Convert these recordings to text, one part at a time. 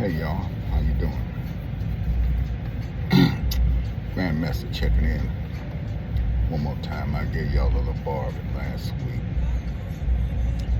Hey y'all, how you doing? Grandmaster checking in one more time. I gave y'all a little bar of it last week.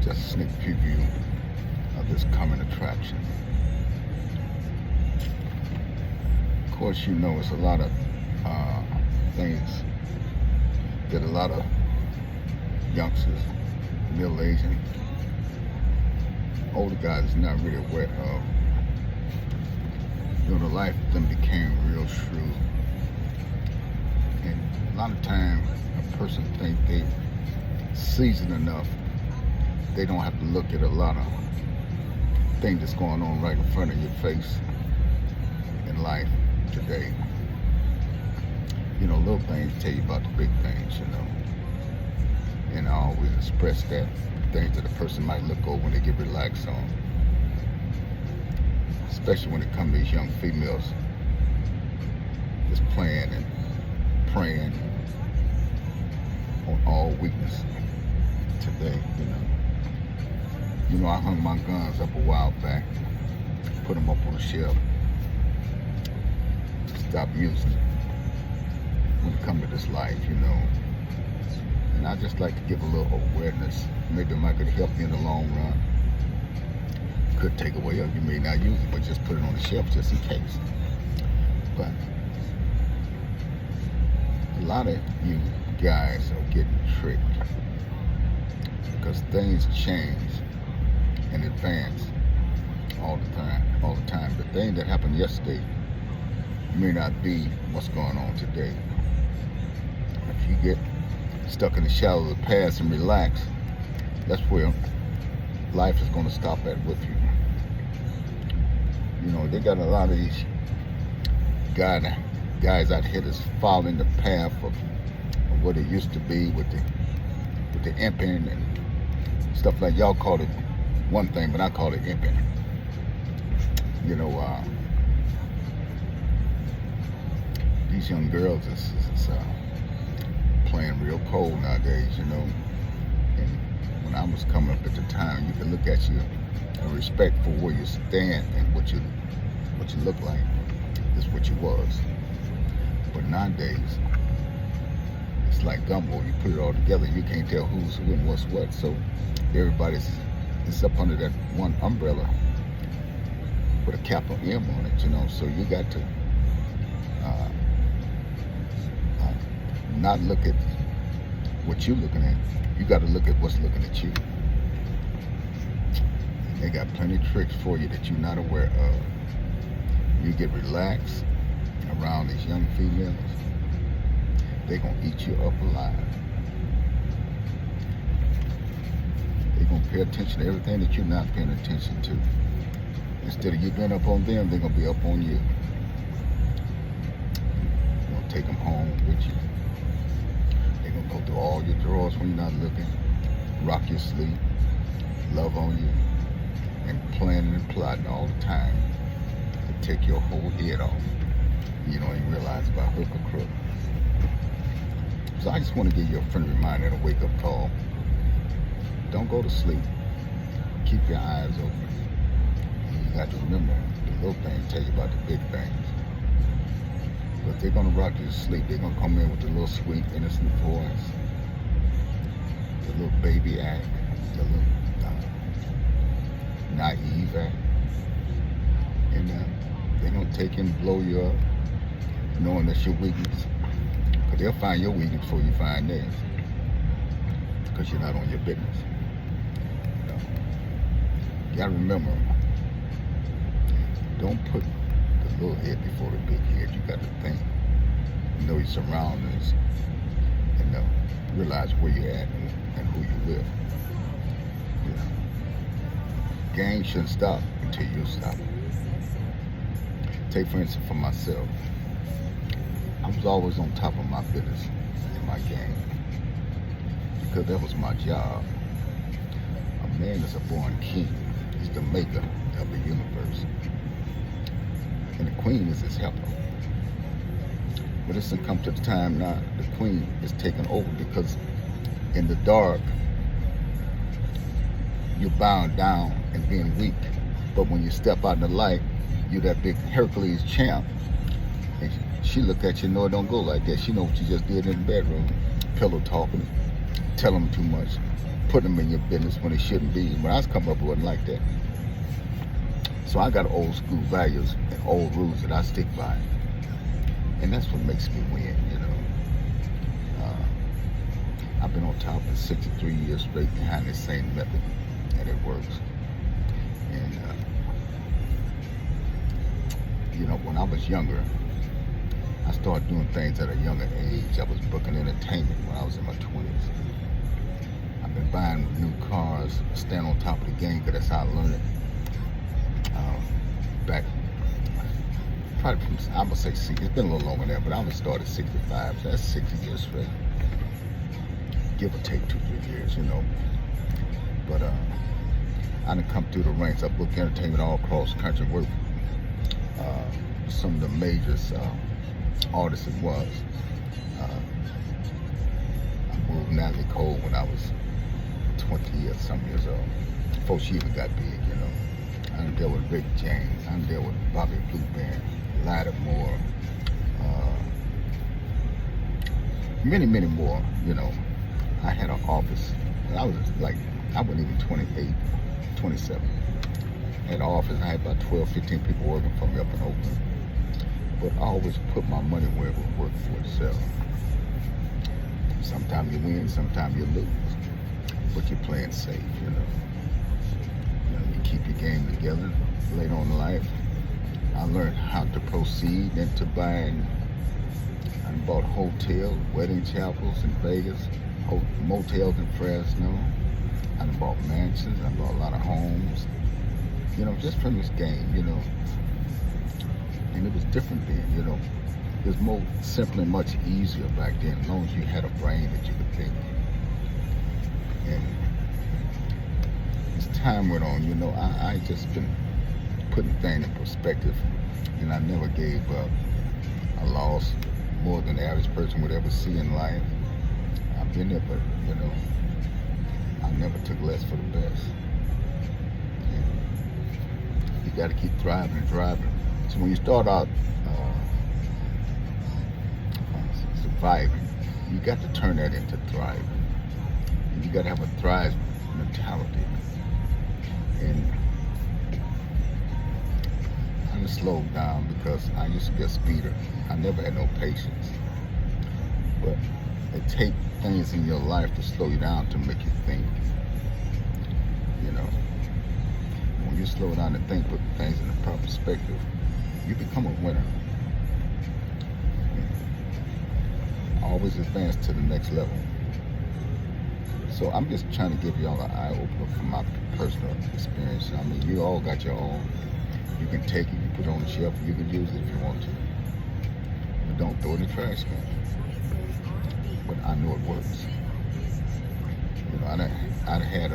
Just a sneak preview of this coming attraction. Of course, you know it's a lot of things that a lot of youngsters, middle-aged and older guys is not really aware of. You know, the life of them became real shrewd. And a lot of times, a person think they seasoned enough, they don't have to look at a lot of things that's going on right in front of your face in life today. You know, little things tell you about the big things, you know. And I always express that things that a person might look over when they get relaxed on. Especially when it comes to these young females just playing and preying on all weakness today, you know. You know, I hung my guns up a while back, put them up on the shelf, stop using them when it comes to this life, you know. And I just like to give a little awareness. Maybe it might could help you in the long run. Could take away, or you may not use it, but just put it on the shelf just in case. But a lot of you guys are getting tricked because things change and advance all the time. The thing that happened yesterday may not be what's going on today. If you get stuck in the shadow of the past and relax, that's where life is going to stop at with you. You know, they got a lot of these guys out here that's following the path of what it used to be with the imping and stuff like y'all call it one thing, but I call it imping. You know, these young girls is playing real cold nowadays, you know. And when I was coming up at the time, you could look at you and respect for where you stand and what you look like is what you was. But nowadays, it's like gumbo. You put it all together, you can't tell who's who and what's what. So everybody's up under that one umbrella with a capital M on it, you know. So you got to not look at what you're looking at. You got to look at what's looking at you. They got plenty of tricks for you that you're not aware of. You get relaxed around these young females, they're going to eat you up alive. They're going to pay attention to everything that you're not paying attention to. Instead of you being up on them, they're going to be up on you. You're going to take them home with you. They're going to go through all your drawers when you're not looking, rock your sleep, love on you, and planning and plotting all the time to take your whole head off. You don't even realize about hook or crook. So I just want to give you a friendly reminder and a wake-up call. Don't go to sleep. Keep your eyes open. And you got to remember, the little things tell you about the big things. But they're going to rock you to sleep. They're going to come in with the little sweet, innocent voice, the little baby act, the little naive act. And they're going to take and blow you up, knowing that's your weakness. But they'll find your weakness before you find theirs, because you're not on your business. You gotta remember, don't put the little head before the big head. You gotta think, know your surroundings, and realize where you're at and who you're with. You know, gang shouldn't stop until you stop. Take for instance for myself, I was always on top of my business in my game because that was my job. A man is a born king. He's the maker of the universe. And the queen is his helper. But it's come to the time now the queen is taking over, because in the dark, you're bound down and being weak. But when you step out in the light, you that big Hercules champ, and she look at you, no, it don't go like that. She know what you just did in the bedroom, pillow talking, telling them too much, putting them in your business when it shouldn't be. When I was coming up, it wasn't like that. So I got old school values and old rules that I stick by, and that's what makes me win, you know. I've been on top for 63 years straight behind the same method, and it works. And you know, when I was younger, I started doing things at a younger age. I was booking entertainment when I was in my 20s. I've been buying new cars, staying on top of the game, because that's how I learned it. Back, probably from, I'm gonna say, it's been a little longer than that, but I was started 65, so that's 60 years straight. Give or take 2-3 years, you know. But I done come through the ranks. I booked entertainment all across the country, worked some of the major artists it was. I moved Natalie Cole when I was 20 or some years old, before she even got big, you know. I done dealt with Rick James, I done dealt with Bobby Blue Band, Lyda Moore, many, many more, you know. I had an office, and I was like, I wasn't even 28, 27. I had an office, I had about 12, 15 people working for me up in Oakland. But I always put my money where it would work for itself. Sometimes you win, sometimes you lose. But you're playing safe, you know. You keep your game together. Later on in life, I learned how to proceed into buying. I bought hotels, wedding chapels in Vegas, motels in Fresno. I bought mansions. I bought a lot of homes. You know, just from this game, you know. And it was different then, you know. It was more simple and much easier back then, as long as you had a brain that you could think. And as time went on, you know, I just been putting things in perspective, and I never gave up. I lost more than the average person would ever see in life. I've been there, but, you know, I never took less for the best. And you got to keep thriving and driving. So when you start out surviving, you got to turn that into thriving. And you got to have a thrive mentality. And I just slowed down because I used to be a speeder. I never had no patience. But it takes things in your life to slow you down to make you think. You know, when you slow down and think, put things in the proper perspective, you become a winner. Always advance to the next level. So I'm just trying to give y'all an eye opener from my personal experience. I mean, you all got your own. You can take it, you put it on the shelf, you can use it if you want to. But don't throw it in the trash can. But I know it works. You know, I'd had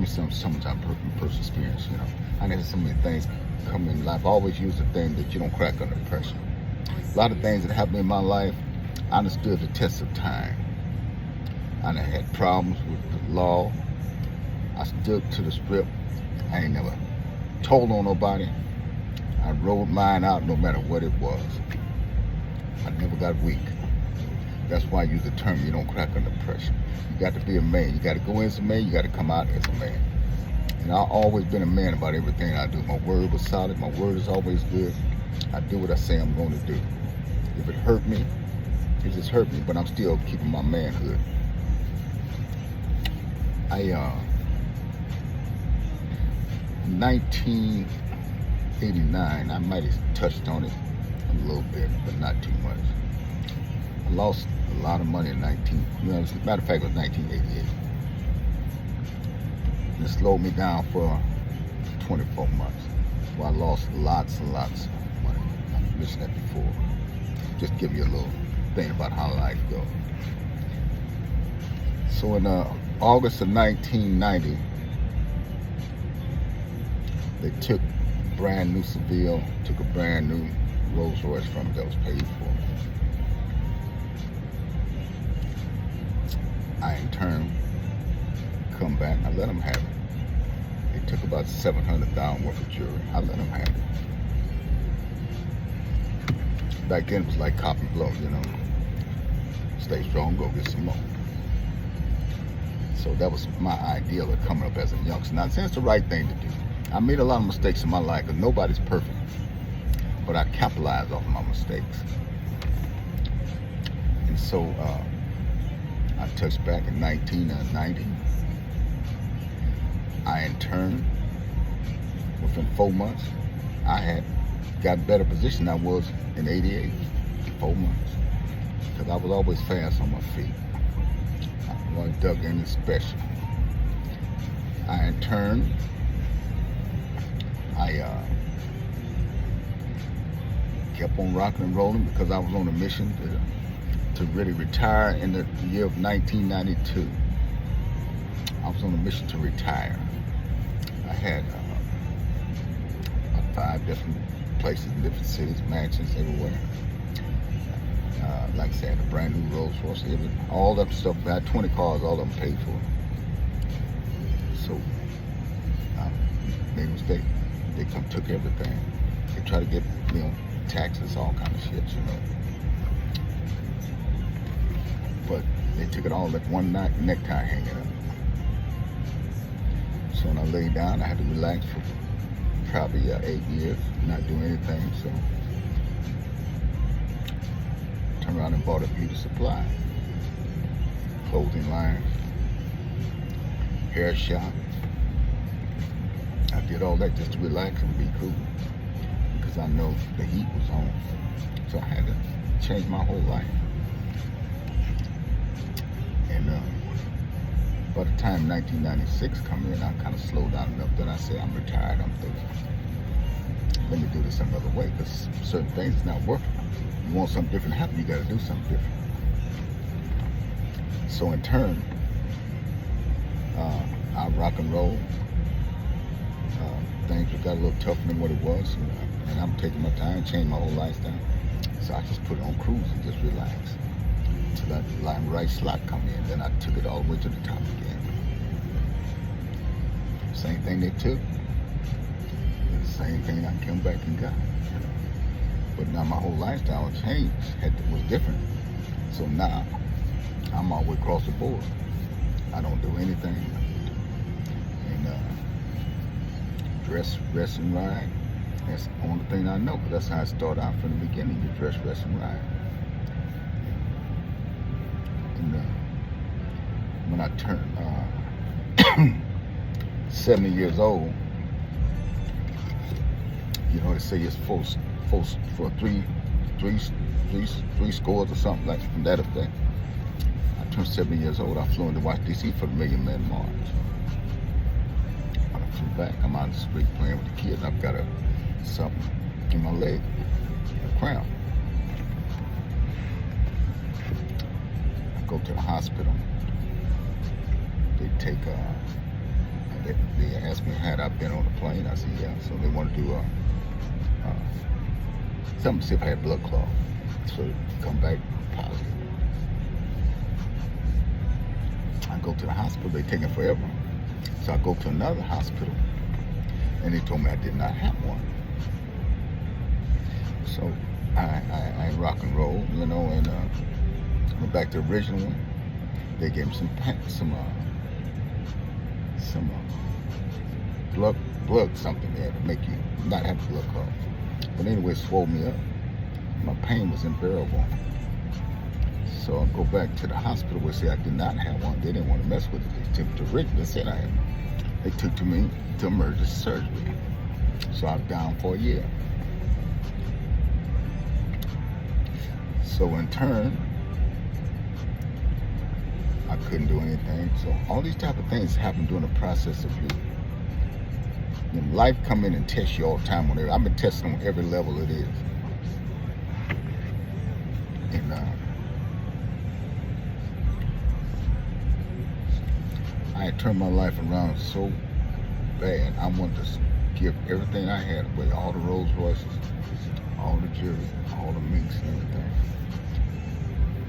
some time personal experience, you know. I had so many things come in life. I always use the thing that you don't crack under pressure. A lot of things that happened in my life, I understood the test of time. I had problems with the law. I stuck to the script. I ain't never told on nobody. I rode mine out no matter what it was. I never got weak. That's why I use the term, you don't crack under pressure. You got to be a man. You got to go in as a man, you got to come out as a man. And I've always been a man about everything I do. My word was solid. My word is always good. I do what I say I'm going to do. If it hurt me, it just hurt me, but I'm still keeping my manhood. In 1989, I might have touched on it a little bit, but not too much. I lost a lot of money in as a matter of fact, it was 1988. And it slowed me down for 24 months. So I lost lots and lots of money. I mentioned that before. Just give you a little thing about how life goes. So in August of 1990, they took a brand new Seville, took a brand new Rolls Royce from me that was paid for. I in turn come back, I let them have it. They took about $700,000 worth of jewelry. I let them have it. Back then it was like cop and blow, you know. Stay strong, go get some more. So that was my ideal of coming up as a youngster. Now, it's the right thing to do. I made a lot of mistakes in my life, because nobody's perfect. But I capitalized off of my mistakes. And so I touched back in 1990. I interned. Within 4 months, I had got better position than I was in 88. 4 months. Because I was always fast on my feet. I wasn't dug any special. I interned. I kept on rocking and rolling because I was on a mission to really retire in the year of 1992. I was on a mission to retire. I had about 5 different places, different cities, mansions everywhere. Like I said, a brand new Rolls Royce, all that stuff. I had 20 cars, all of them paid for. So, made a mistake. They took everything. They tried to get, taxes, all kind of shit, But they took it all, left one necktie hanging up. So when I laid down, I had to relax for probably 8 years, not doing anything. So turned around and bought a beauty supply, clothing line, hair shop. I did all that just to relax and be cool, because I know the heat was on. So I had to change my whole life. And by the time 1996 come in, I kind of slowed down enough that I said, I'm retired, I'm thinking, let me do this another way, because certain things is not working. You want something different to happen, you got to do something different. So in turn, I rock and roll. Things got a little tougher than what it was, and I'm taking my time, changing my whole lifestyle. So I just put it on cruise and just relax until that right slot come in. Then I took it all the way to the top again. Same thing they took, the same thing I came back and got. But now my whole lifestyle changed, was different. So now I'm all the way across the board. I don't do anything. And dress, rest, and ride. That's the only thing I know, because that's how I started out from the beginning. You dress, rest, and ride. And when I turned 70 years old, they say it's for three scores or something like from that effect. I turned 70 years old. I flew into Washington, D.C. for the Million Man March. When I flew back, I'm out in the street playing with the kids. I've got something in my leg, a cramp. I go to the hospital. They take they asked me had I been on the plane. I said yeah. So they want to do something to see if I had blood clot. So come back positive. I go to the hospital. They take it forever. So I go to another hospital, and they told me I did not have one. So I rock and roll, and went back to the original one. They gave me some blood something there to make you not have blood clot. But anyway, it swelled me up. My pain was unbearable. So I go back to the hospital where they said I did not have one. They didn't want to mess with it. They took it to Rick. They said I had one. They took me to emergency surgery. So I was down for a year. So in turn, I couldn't do anything. So all these type of things happen during the process of you. Life come in and test you all the time. I've been testing on every level it is. And I had turned my life around so bad. I wanted to give everything I had away, all the Rolls Royces, all the jewelry, all the minks and everything.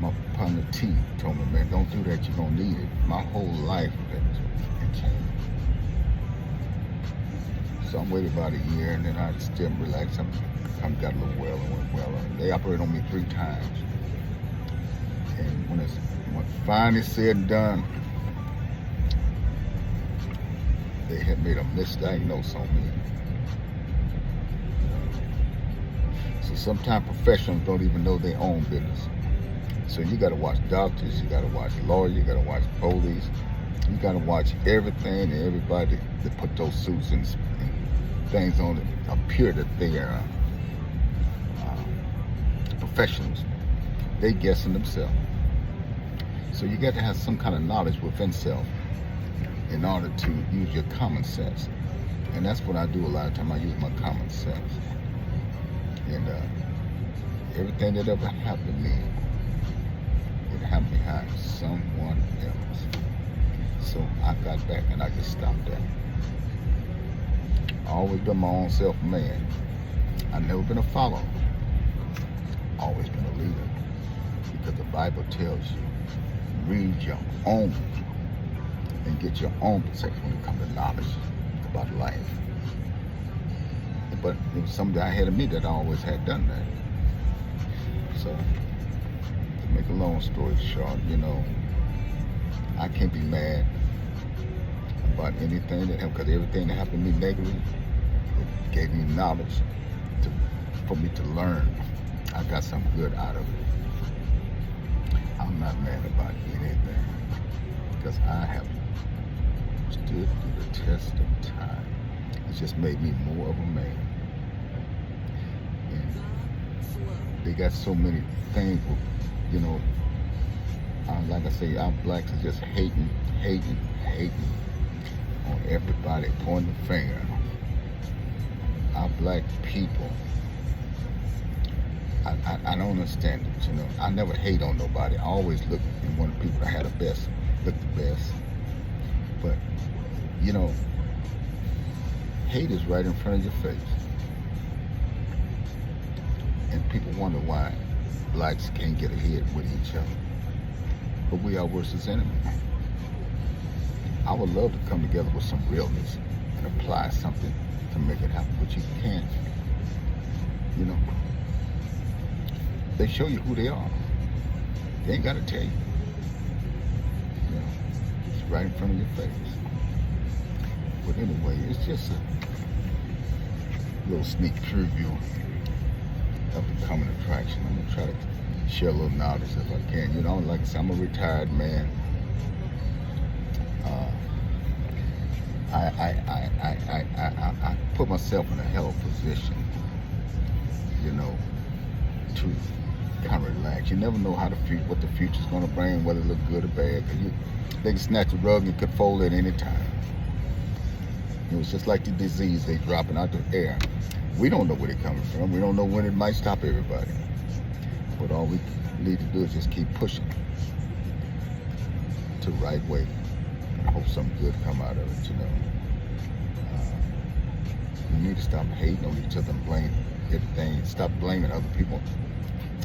My partner T told me, man, don't do that, you're gonna need it. My whole life had changed. So I'm waiting about a year, and then I still relax. I'm got a little well and went well. They operated on me 3 times, and when finally said and done, they had made a misdiagnosis on me. So sometimes professionals don't even know their own business. So you got to watch doctors, you got to watch lawyers, you got to watch police, you got to watch everything and everybody that put those suits and things on that appear that they are professionals. They guessing themselves. So you got to have some kind of knowledge within self in order to use your common sense. And that's what I do a lot of time. I use my common sense. And everything that ever happened to me, it happened behind someone else. So I got back and I just stopped that. I always been my own self-man. I've never been a follower. Always been a leader. Because the Bible tells you, read your own and get your own perspective when it comes to knowledge about life. But it was something I had in me that I always had done that. So, to make a long story short, I can't be mad about anything that happened, because everything that happened to me negatively, it gave me knowledge for me to learn. I got something good out of it. I'm not mad about anything, because I have stood through the test of time. It's just made me more of a man. And they got so many things, like I say, our blacks are just hating on everybody, pointing the finger. Our black people, I don't understand it, I never hate on nobody. I always look and want the people that had the best, look the best. But, hate is right in front of your face. And people wonder why blacks can't get ahead with each other. But we are worse as enemies. I would love to come together with some realness and apply something to make it happen, but you can't. They show you who they are. They ain't got to tell you. It's right in front of your face. But anyway, it's just a little sneak preview of the coming attraction. I'm gonna try to share a little knowledge if I can. Like I said, I'm a retired man. I put myself in a hell position, to kind of relax. You never know what the future's gonna bring, whether it look good or bad. They can snatch the rug and could fold it at any time. It's just like the disease they dropping out the air. We don't know where they're coming from. We don't know when it might stop everybody. But all we need to do is just keep pushing to the right way. And hope something good come out of it, We need to stop hating on each other and blame everything. Stop blaming other people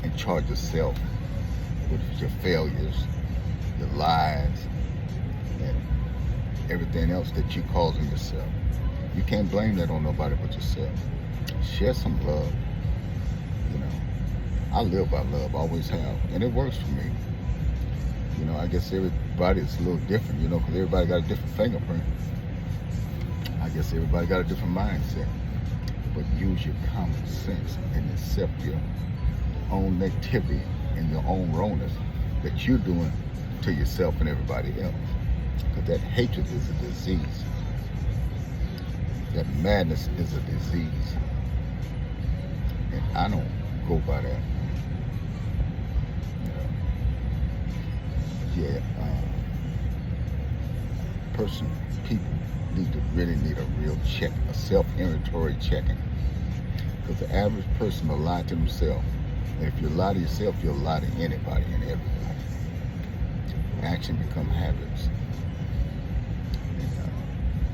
and charge yourself with your failures, your lies, and everything else that you're causing yourself. You can't blame that on nobody but yourself. Share some love. I live by love, always have, and it works for me. I guess everybody's a little different, because everybody got a different fingerprint. I guess everybody got a different mindset. But use your common sense and accept your own negativity and your own wrongness that you're doing to yourself and everybody else. Because that hatred is a disease. That madness is a disease. And I don't go by that. People really need a real check, a self-inventory checking. Because the average person will lie to themselves. And if you lie to yourself, you'll lie to anybody and everybody. Action become habits. And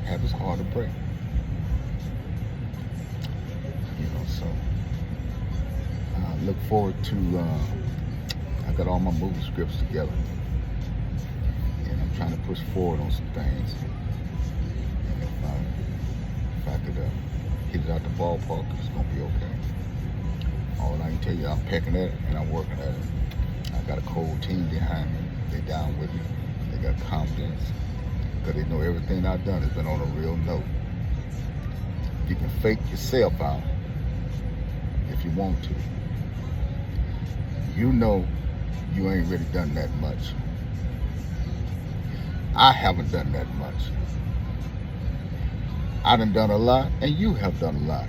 habits are hard to break. So I look forward to, I got all my movie scripts together. And I'm trying to push forward on some things. And if I I could hit it out the ballpark, it's gonna be okay. All I can tell you, I'm pecking at it and I'm working at it. I got a cold team behind me. They down with me. They got confidence because they know everything I've done has been on a real note. You can fake yourself out if you want to. You know you ain't really done that much. I haven't done that much. I done a lot, and you have done a lot.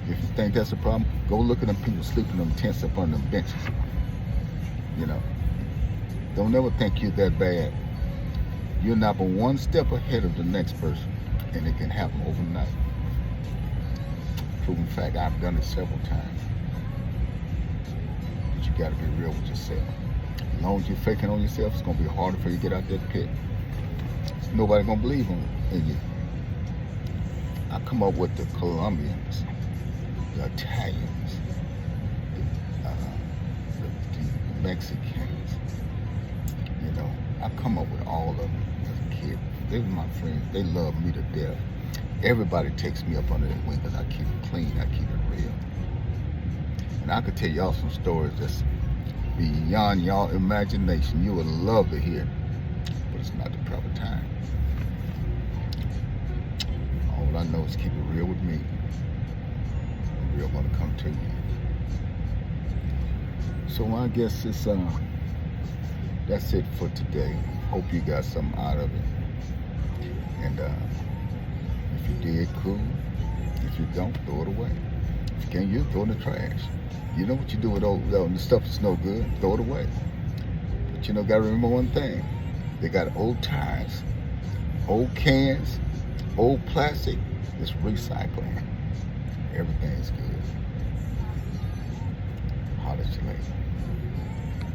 If you think that's a problem, go look at them people sleeping in them tents up on them benches. You know, don't ever think you're that bad. You're not but one step ahead of the next person, and it can happen overnight. Proven fact, I've done it several times. But you gotta be real with yourself. As long as you're faking on yourself, it's gonna be harder for you to get out that pit. Nobody gonna believe in you. I come up with the Colombians, the Italians, the Mexicans. You know, I come up with all of them as a kid. They were my friends. They love me to death. Everybody takes me up under their wing because I keep it clean. I keep it real. And I could tell y'all some stories that's beyond y'all imagination. You would love to hear, but it's not the proper time. All I know is keep it real with me. And real gonna come to you. So I guess it's that's it for today. Hope you got something out of it. And if you did, cool. If you don't, throw it away. If you can't use it, throw it in the trash. You know what you do with all the stuff that's no good? Throw it away. But you know, gotta remember one thing. They got old tires, old cans, old plastic. It's recycling. Everything's good. Holler at you later.